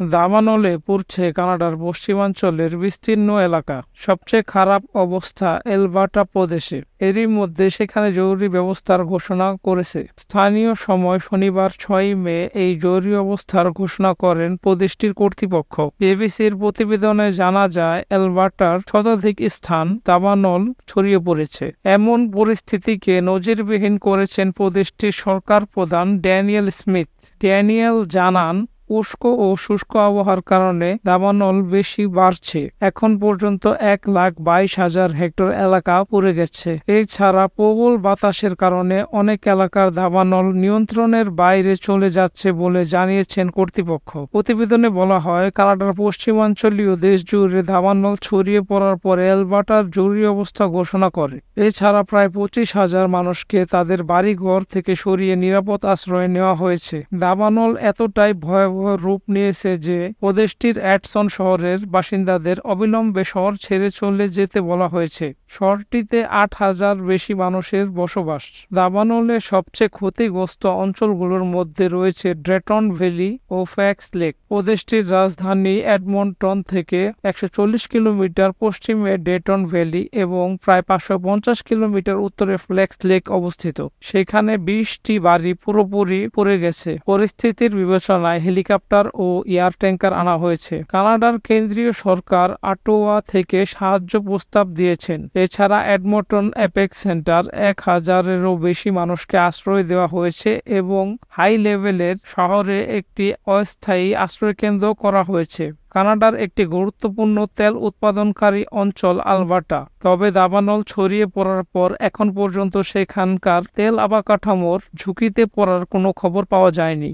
দাবানলে পড়ছে কানাডার পশ্চিমাঞ্চলের বিস্তীর্ণ এলাকা। সবচেয়ে খারাপ অবস্থা এলবার্টা প্রদেশে। এরই মধ্যে সেখানে জরুরি ব্যবস্থার ঘোষণা করেছে। স্থানীয় সময় শনিবার ৬ মে এই জরুরি অবস্থার ঘোষণা করেন প্রদেশটির কর্তৃপক্ষ। বিবিসির প্রতিবেদনে জানা যায়, এলবার্টার শতাধিক স্থান দাবানল ছড়িয়ে পড়েছে। এমন পরিস্থিতিকে নজিরবিহীন করেছেন প্রদেশটির সরকার প্রধান ড্যানিয়েল স্মিথ। ড্যানিয়েল জানান, উষ্ণ ও শুষ্ক আবহাওয়ার কারণে দাবানল বেশি বাড়ছে। এখন পর্যন্ত ১,২২,০০০ হেক্টর এলাকা পুড়ে গেছে। এছাড়া প্রবল বাতাসের কারণে অনেক এলাকার দাবানল নিয়ন্ত্রণের বাইরে চলে যাচ্ছে বলে জানিয়েছেন কর্তৃপক্ষ। প্রতিবেদনে বলা হয়, কানাডার পশ্চিমাঞ্চলীয় দেশ জুড়ে দাবানল ছড়িয়ে পড়ার পরে এলবার্টার জরুরি অবস্থা ঘোষণা করে। এছাড়া প্রায় ২৫,০০০ মানুষকে তাদের বাড়িঘর থেকে সরিয়ে নিরাপদ আশ্রয়ে নেওয়া হয়েছে। দাবানল এতটাই ভয়াবহ রূপ নিয়েছে যে প্রদেশটির অ্যাডসন শহরের বাসিন্দাদের অবিলম্বে শহর ছেড়ে চলে যেতে বলা হয়েছে। শহরটিতে ৮,০০০ বেশি মানুষের বসবাস। দাবানলে সবচেয়ে ক্ষতিগ্রস্ত অঞ্চলগুলোর মধ্যে রয়েছে ড্রেটন ভ্যালি ও ফ্যাক্স লেক। প্রদেশটির রাজধানী এডমন্টন থেকে ১৪০ কিলোমিটার পশ্চিমে ডেটন ভ্যালি এবং প্রায় ৫৫০ কিলোমিটার উত্তরে ফ্লেক্স লেক অবস্থিত। সেখানে ২০টি বাড়ি পুরোপুরি পড়ে গেছে। পরিস্থিতির বিবেচনায় হেলিকপ্টার ও এয়ার ট্যাঙ্কার আনা হয়েছে। কানাডার কেন্দ্রীয় সরকার অটোয়া থেকে সাহায্য প্রস্তাব দিয়েছেন। এছাড়া এডমন্টন অ্যাপেক্স সেন্টার ১,০০০-এরও বেশি মানুষকে আশ্রয় দেওয়া হয়েছে এবং হাই লেভেলের শহরে একটি অস্থায়ী আশ্রয়কেন্দ্র করা হয়েছে। কানাডার একটি গুরুত্বপূর্ণ তেল উৎপাদনকারী অঞ্চল আলবার্টা। তবে দাবানল ছড়িয়ে পড়ার পর এখন পর্যন্ত সেখানকার তেল অবকাঠামোর ঝুঁকিতে পড়ার কোনো খবর পাওয়া যায়নি।